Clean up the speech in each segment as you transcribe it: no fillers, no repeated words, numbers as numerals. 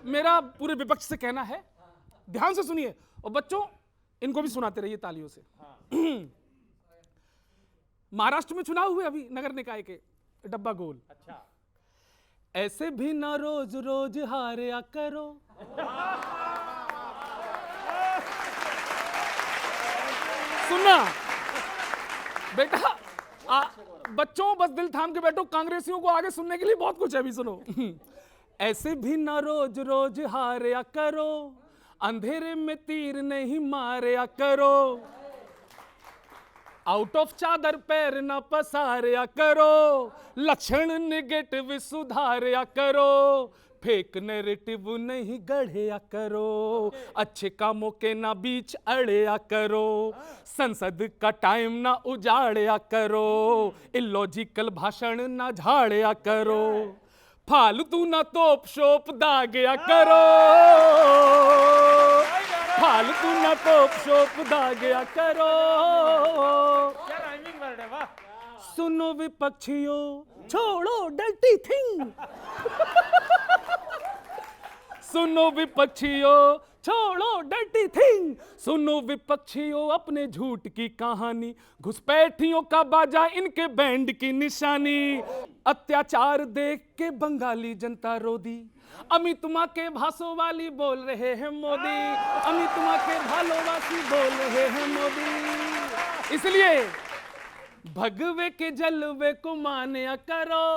मेरा पूरे विपक्ष से कहना है, ध्यान से सुनिए, और बच्चों इनको भी सुनाते रहिए तालियों से। महाराष्ट्र में चुनाव हुए अभी नगर निकाय के, डब्बा गोल। अच्छा, ऐसे भी ना रोज रोज हारया करो। सुनना बेटा, बच्चों बस दिल थाम के बैठो, कांग्रेसियों को आगे सुनने के लिए बहुत कुछ है, अभी सुनो। ऐसे भी ना रोज रोज हारया करो, अंधेरे में तीर नहीं मारया करो, आउट ऑफ चादर पैर ना पसारया करो, लक्षण निगेटिव सुधारया करो, फेक नैरेटिव नहीं गढ़या करो, अच्छे कामों के ना बीच अड़या करो, संसद का टाइम ना उजाड़या करो, इलॉजिकल भाषण ना झाड़या करो, फालतू ना तोप शोप दागया करो, फालतू ना तोप शोप दागया करो। क्या राइमिंग वर्ड है, वाह। सुनो विपक्षियों, छोड़ो डर्टी थिंग। सुनो विपक्षियों, छोड़ो डर्टी थिंग। सुनो विपक्षियों, अपने झूठ की कहानी, घुसपैठियों का बाजा इनके बैंड की निशानी, अत्याचार देख के बंगाली जनता रोदी, अमितमा के भाषो वाली बोल रहे हैं मोदी, अमितमा के भालोवासी बोल रहे हैं मोदी। इसलिए भगवे के जलवे को मान्या करो,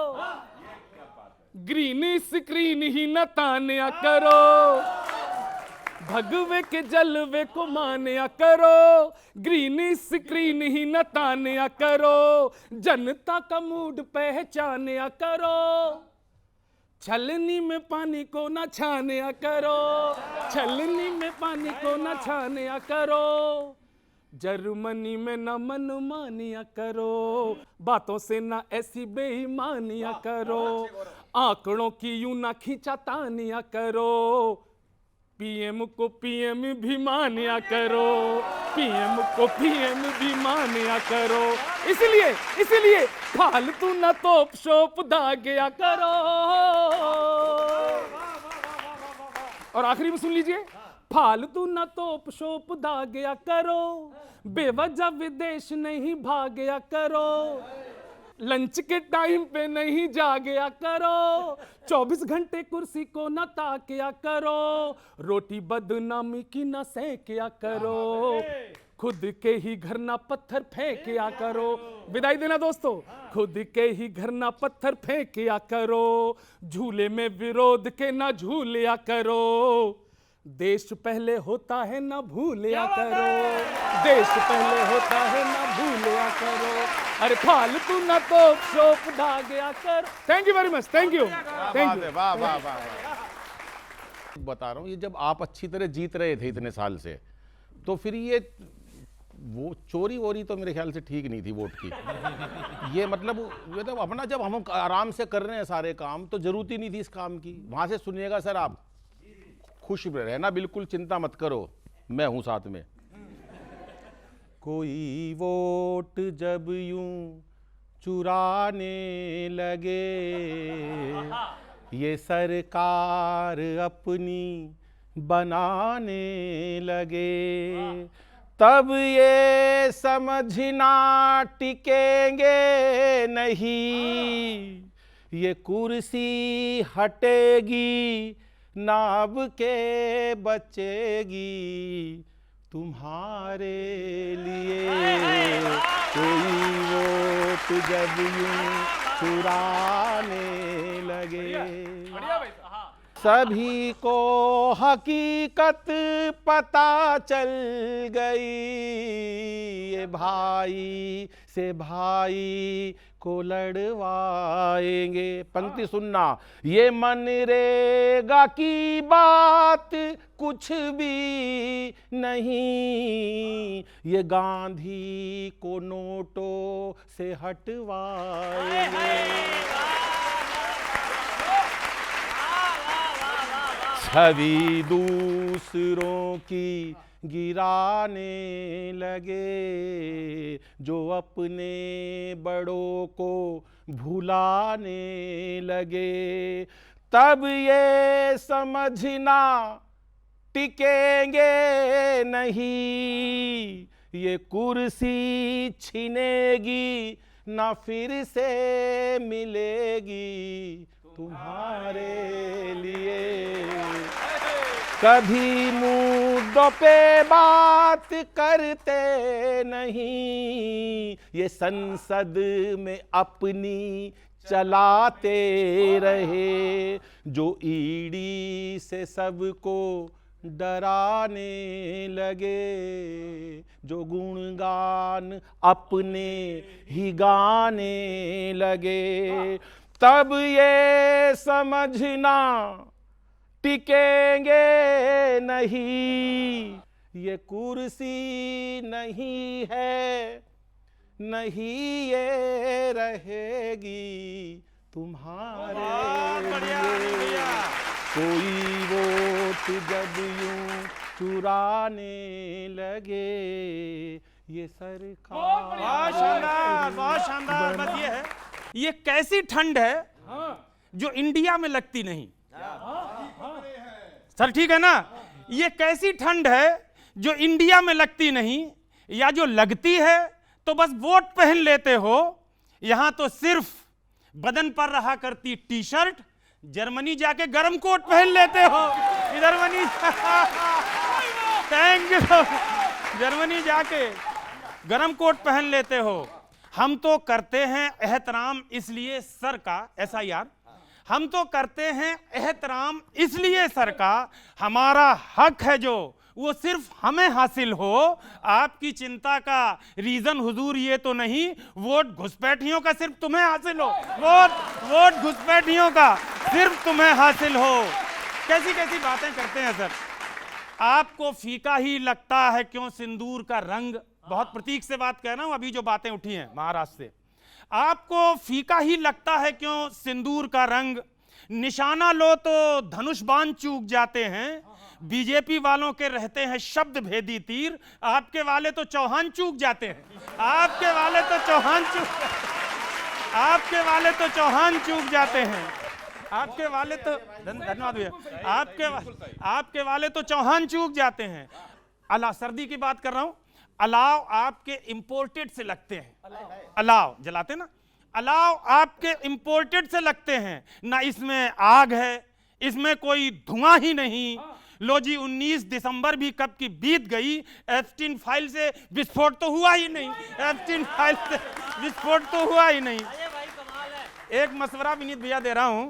ग्रीन स्क्रीन ही न तान्या करो, भगवे के जलवे को मान्या करो, ग्रीन स्क्रीन ही न तान्या करो, जनता का मूड पहचान्या करो, छलनी में पानी को न छान्या करो, छलनी में पानी को न छान्या करो, जर्मनी में न मनमानिया करो, बातों से ना ऐसी बेईमानियां करो, आंकड़ों की यूं ना खींचातानिया करो, पीएम को पीएम भी मानिया करो, पीएम को पीएम भी मानिया करो। इसलिए फालतू ना तोप शोप दागया करो। और आखिरी में सुन लीजिए, फालतू ना तोप शोप दागया करो, बेवजह विदेश नहीं भागया करो, लंच के टाइम पे नहीं जागया करो, 24 घंटे कुर्सी को न ताकया करो, रोटी बदनामी की न सेकया करो, खुद के ही घर ना पत्थर फेंकया करो। विदाई देना दोस्तों, खुद के ही घर ना पत्थर फेंकया करो, झूले में विरोध के ना झूलया करो, देश पहले होता है ना भूलया करो, देश पहले होता है ना भूलया करो, अरे फालतू ना तो शोप दागया करो। Thank you very much, thank you, thank you. वाह वाह वाह। बता रहा हूँ, ये जब आप अच्छी तरह जीत रहे थे इतने साल से, तो फिर ये वो चोरी वोरी तो मेरे ख्याल से ठीक नहीं थी वोट की। ये मतलब ये तो अपना जब हम आराम से कर रहे हैं सारे काम, तो जरूरत ही नहीं थी इस काम की। वहां से सुनिएगा सर, आप खुश रहना, बिल्कुल चिंता मत करो, मैं हूं साथ में। कोई वोट जब यूं चुराने लगे, ये सरकार अपनी बनाने लगे, तब ये समझना टिकेंगे नहीं, ये कुर्सी हटेगी नाब के बचेगी तुम्हारे लिए। कोई वोट जब यूं चुराने लगे, सभी को हकीकत पता चल गई, ये भाई से भाई को लड़वाएंगे। पंक्ति सुनना, ये मनरेगा की बात कुछ भी नहीं, ये गांधी को नोटों से हटवाएंगे। छवि दूसरों की गिराने लगे, जो अपने बड़ों को भुलाने लगे, तब ये समझना टिकेंगे नहीं, ये कुर्सी छिनेगी ना फिर से मिलेगी तुम्हारे लिए। कभी मुद्दों पे बात करते नहीं, ये संसद में अपनी चलाते रहे। जो ईडी से सबको डराने लगे, जो गुणगान अपने ही गाने लगे, तब ये समझना टिकेंगे नहीं, ये कुर्सी नहीं है, नहीं ये रहेगी तुम्हारे लिए। कोई वोट जब यूं चुराने लगे, ये सरकार। बहुत शानदार, बहुत शानदार। बस ये है, ये कैसी ठंड है जो इंडिया में लगती नहीं। सर ठीक है ना? ये कैसी ठंड है जो इंडिया में लगती नहीं, या जो लगती है तो बस वोट पहन लेते हो। यहां तो सिर्फ बदन पर रहा करती टी शर्ट, जर्मनी जाके गर्म कोट पहन लेते हो। जर्मनी थैंक यू, जर्मनी जाके गर्म कोट पहन लेते हो। हम तो करते हैं एहतराम इसलिए सर का, SIR, हम तो करते हैं एहतराम इसलिए सर का, हमारा हक है जो वो सिर्फ हमें हासिल हो। आपकी चिंता का रीजन हुजूर ये तो नहीं वोट घुसपैठियों का सिर्फ तुम्हें हासिल हो, वोट घुसपैठियों का सिर्फ तुम्हें हासिल हो। कैसी कैसी बातें करते हैं सर। आपको फीका ही लगता है क्यों सिंदूर का रंग, बहुत प्रतीक से बात कह रहा हूं, अभी जो बातें उठी हैं महाराष्ट्र से। आपको फीका ही लगता है क्यों सिंदूर का रंग, निशाना लो तो धनुष बाण चूक जाते हैं। बीजेपी वालों के रहते हैं शब्द भेदी तीर, आपके वाले तो चौहान चूक जाते हैं। आपके वाले तो चौहान चूक जाते हैं। आपके वाले तो, धन्यवाद भैया, आपके वाले तो चौहान चूक जाते हैं। अला सर्दी की बात कर रहा हूं, अलाव आपके इंपोर्टेड से लगते हैं। अलाव जलाते ना, अलाव आपके इंपोर्टेड से लगते हैं ना। इसमें आग है, इसमें कोई धुआं ही नहीं। लो जी 19 दिसंबर भी कब की बीत गई, एप्स्टीन फाइल से विस्फोट तो हुआ ही नहीं। एप्स्टीन फाइल से विस्फोट तो हुआ ही नहीं। एक मशवरा विनीत भैया दे रहा हूं,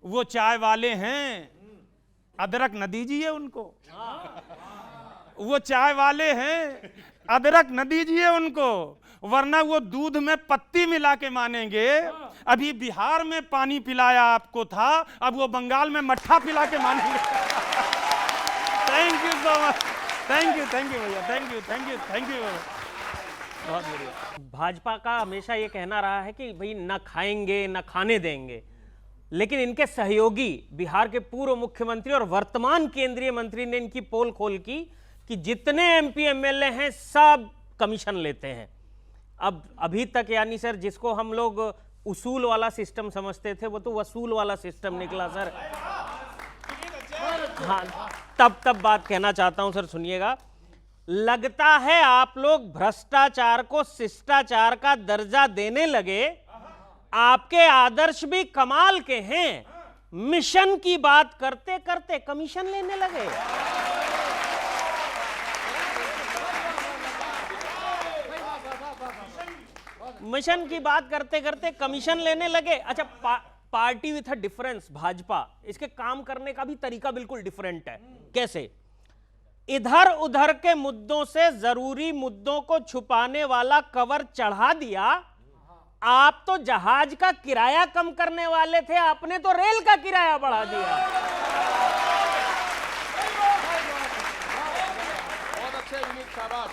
वो चाय वाले हैं, अदरक न दीजिए उनको। वो चाय वाले हैं, अदरक न दीजिए उनको, वरना वो दूध में पत्ती मिला के मानेंगे। अभी बिहार में पानी पिलाया आपको था, अब वो बंगाल में मट्ठा पिला के मानेंगे। Thank you so much, thank you भैया, थैंक यू। बहुत बढ़िया। भाजपा का हमेशा ये कहना रहा है कि भाई न खाएंगे न खाने देंगे, लेकिन इनके सहयोगी बिहार के पूर्व मुख्यमंत्री और वर्तमान केंद्रीय मंत्री ने इनकी पोल खोल की कि जितने MP MLA हैं सब कमीशन लेते हैं। अब अभी तक यानी सर जिसको हम लोग उसूल वाला सिस्टम समझते थे वो तो वसूल वाला सिस्टम निकला सर। हाँ, तब बात कहना चाहता हूं सर, सुनिएगा। लगता है आप लोग भ्रष्टाचार को शिष्टाचार का दर्जा देने लगे। आपके आदर्श भी कमाल के हैं, मिशन की बात करते करते कमीशन लेने लगे। मिशन की बात करते करते कमीशन लेने लगे। अच्छा, party with a difference Bhajpa, इसके काम करने का भी तरीका बिल्कुल डिफरेंट है। कैसे? इधर उधर के मुद्दों से जरूरी मुद्दों को छुपाने वाला कवर चढ़ा दिया। आप तो जहाज का किराया कम करने वाले थे, आपने तो रेल का किराया बढ़ा दिया। बहुत अच्छे शाबाश।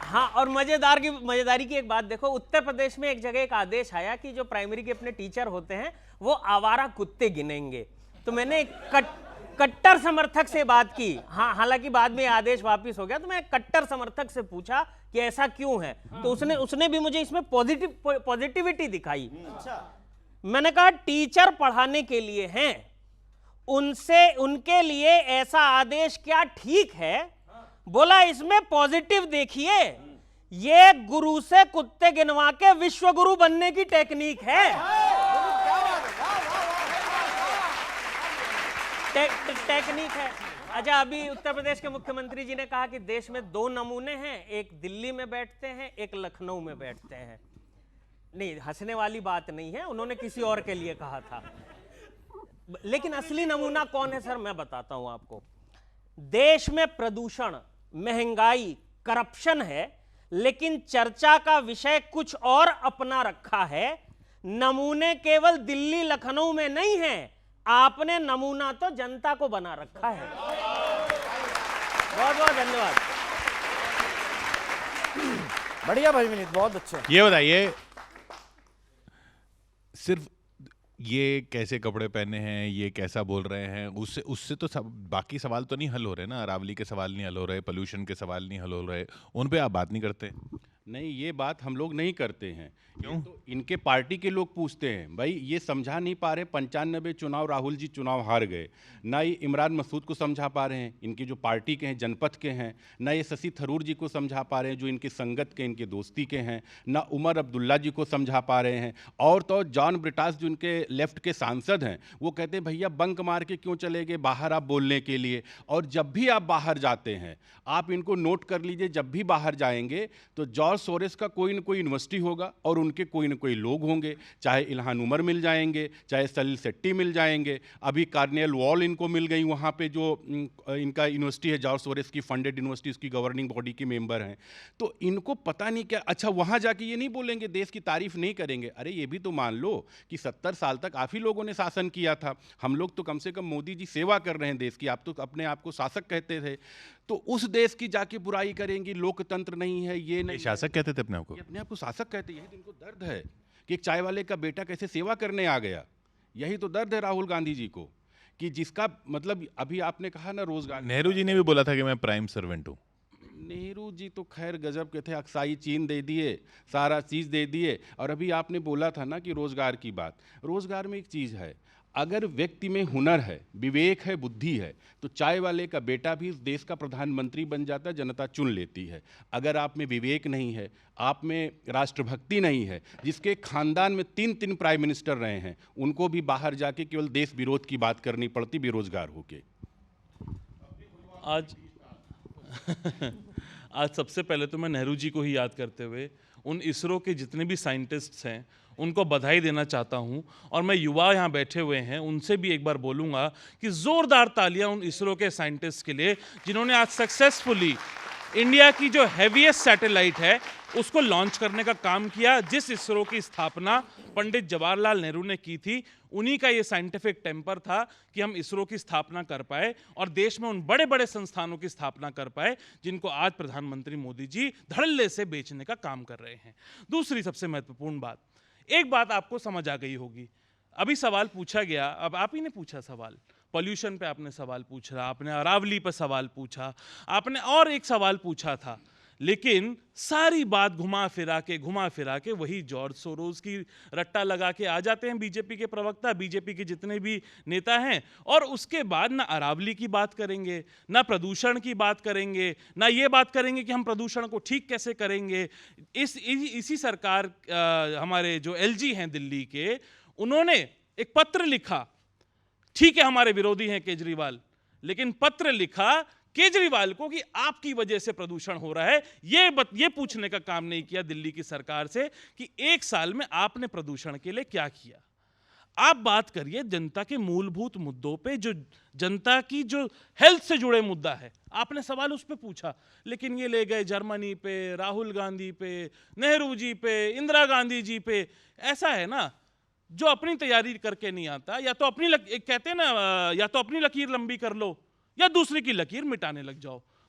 हाँ, और मजेदारी की एक बात देखो, उत्तर प्रदेश में एक जगह एक आदेश आया कि जो प्राइमरी के अपने टीचर होते हैं वो आवारा कुत्ते गिनेंगे। तो मैंने कट्टर समर्थक से बात की। हाँ, हालांकि बाद में आदेश वापस हो गया, तो मैं कट्टर समर्थक से पूछा कि ऐसा क्यों है, तो उसने भी मुझे इसमें पॉजिटिविटी दिखाई। मैंने कहा टीचर पढ़ाने के लिए हैं, उनसे उनके लिए ऐसा आदेश क्या ठीक है? बोला इसमें पॉजिटिव देखिए, ये गुरु से कुत्ते गिनवा के विश्व गुरु बनने की टेक्निक है। टेक्निक है। अच्छा, अभी उत्तर प्रदेश के मुख्यमंत्री जी ने कहा कि देश में 2 नमूने हैं, एक दिल्ली में बैठते हैं, एक लखनऊ में बैठते हैं। नहीं, हंसने वाली बात नहीं है, उन्होंने किसी और के लिए कहा था। लेकिन असली नमूना कौन है सर, मैं बताता हूं आपको। देश में प्रदूषण, महंगाई, करप्शन है, लेकिन चर्चा का विषय कुछ और अपना रखा है। नमूने केवल दिल्ली लखनऊ में नहीं है, आपने नमूना तो जनता को बना रखा है। बहुत बहुत धन्यवाद। बढ़िया भाई विनीत, बहुत अच्छा। ये बताइए, सिर्फ ये कैसे कपड़े पहने हैं, ये कैसा बोल रहे हैं, उससे उससे तो बाकी सवाल तो नहीं हल हो रहे ना। अरावली के सवाल नहीं हल हो रहे, पोल्यूशन के सवाल नहीं हल हो रहे, उन पे आप बात नहीं करते। नहीं, ये बात हम लोग नहीं करते हैं। क्यों? तो इनके पार्टी के लोग पूछते हैं। भाई ये समझा नहीं पा रहे, 95 चुनाव राहुल जी चुनाव हार गए, ना ये इमरान मसूद को समझा पा रहे हैं, इनकी जो पार्टी के हैं, जनपद के हैं, ना ये शशि थरूर जी को समझा पा रहे हैं, जो इनकी संगत के, इनके दोस्ती के हैं, ना उमर अब्दुल्ला जी को समझा पा रहे हैं। और तो जॉन ब्रिटास जो इनके लेफ्ट के सांसद हैं, वो कहते हैं भैया बंक मार के क्यों चले गए बाहर आप बोलने के लिए। और जब भी आप बाहर जाते हैं, आप इनको नोट कर लीजिए, जब भी बाहर जाएंगे तो जॉर्ज सोरेस का कोई न कोई यूनिवर्सिटी होगा और उनके कोई न कोई लोग होंगे, चाहे इल्हान उमर मिल जाएंगे, चाहे सलील शेट्टी मिल जाएंगे। अभी कार्नेल वॉल इनको मिल गई, वहाँ पे जो इनका यूनिवर्सिटी है जॉर्ज सोरेस की फंडेड यूनिवर्सिटी, उसकी गवर्निंग बॉडी के मेंबर हैं। तो इनको पता नहीं क्या, अच्छा वहाँ जाके ये नहीं बोलेंगे, देश की तारीफ नहीं करेंगे। अरे ये भी तो मान लो कि 70 साल तक आप ही लोगों ने शासन किया था, हम लोग तो कम से कम मोदी जी सेवा कर रहे हैं देश की, आप तो अपने आप को शासक कहते थे। तो उस देश की जाके बुराई करेंगी, लोकतंत्र नहीं है, ये नहीं। शासक कहते थे अपने आप को? अपने आप को शासक कहते, यही तो इनको दर्द है कि एक चाय वाले का बेटा कैसे सेवा करने आ गया। यही तो दर्द है राहुल गांधी जी को, कि जिसका मतलब अभी आपने कहा ना रोजगार। नेहरू जी ने भी बोला था कि मैं प्राइम सर्वेंट हूँ। नेहरू जी तो खैर गजब के थे, अक्साई चीन दे दिए, सारा चीज़ दे दिए। और अभी आपने बोला था ना कि रोजगार की बात, रोजगार में एक चीज़ है, अगर व्यक्ति में हुनर है, विवेक है, बुद्धि है, तो चाय वाले का बेटा भी इस देश का प्रधानमंत्री बन जाता है, जनता चुन लेती है। अगर आप में विवेक नहीं है, आप में राष्ट्रभक्ति नहीं है, जिसके खानदान में 3 प्राइम मिनिस्टर रहे हैं, उनको भी बाहर जाके केवल देश विरोध की बात करनी पड़ती बेरोजगार होके। आज आज सबसे पहले तो मैं नेहरू जी को ही याद करते हुए उन इसरो के जितने भी साइंटिस्ट्स हैं उनको बधाई देना चाहता हूं। और मैं युवा यहाँ बैठे हुए हैं, उनसे भी एक बार बोलूँगा कि ज़ोरदार तालियां उन इसरो के साइंटिस्ट के लिए, जिन्होंने आज सक्सेसफुली इंडिया की जो हैवीएस्ट सैटेलाइट है उसको लॉन्च करने का काम किया। जिस इसरो की स्थापना पंडित जवाहरलाल नेहरू ने की थी, उन्हीं का ये साइंटिफिक टेम्पर था कि हम इसरो की स्थापना कर पाए और देश में उन बड़े बड़े संस्थानों की स्थापना कर पाए जिनको आज प्रधानमंत्री मोदी जी धड़ल्ले से बेचने का काम कर रहे हैं। दूसरी सबसे महत्वपूर्ण बात, एक बात आपको समझ आ गई होगी, अभी सवाल पूछा गया, अब आप ही ने पूछा सवाल, पॉल्यूशन पे आपने सवाल पूछा, आपने अरावली पे सवाल पूछा, आपने और एक सवाल पूछा था, लेकिन सारी बात घुमा फिरा के वही जॉर्ज सोरोस की रट्टा लगा के आ जाते हैं बीजेपी के प्रवक्ता, बीजेपी के जितने भी नेता हैं, और उसके बाद ना अरावली की बात करेंगे, ना प्रदूषण की बात करेंगे, ना ये बात करेंगे कि हम प्रदूषण को ठीक कैसे करेंगे। इसी सरकार हमारे जो एलजी हैं दिल्ली के, उन्होंने एक पत्र लिखा, ठीक है हमारे विरोधी हैं केजरीवाल, लेकिन पत्र लिखा केजरीवाल को कि आपकी वजह से प्रदूषण हो रहा है। ये पूछने का काम नहीं किया दिल्ली की सरकार से कि 1 साल में आपने प्रदूषण के लिए क्या किया। आप बात करिए जनता के मूलभूत मुद्दों पे, जो जनता की जो हेल्थ से जुड़े मुद्दा है, आपने सवाल उस पे पूछा, लेकिन ये ले गए जर्मनी पे, राहुल गांधी पे, नेहरू जी पे, इंदिरा गांधी जी पे। ऐसा है ना, जो अपनी तैयारी करके नहीं आता, या तो अपनी कहते हैं ना, या तो अपनी लकीर लंबी कर लो या दूसरी की लकीर मिटाने लग जाओ।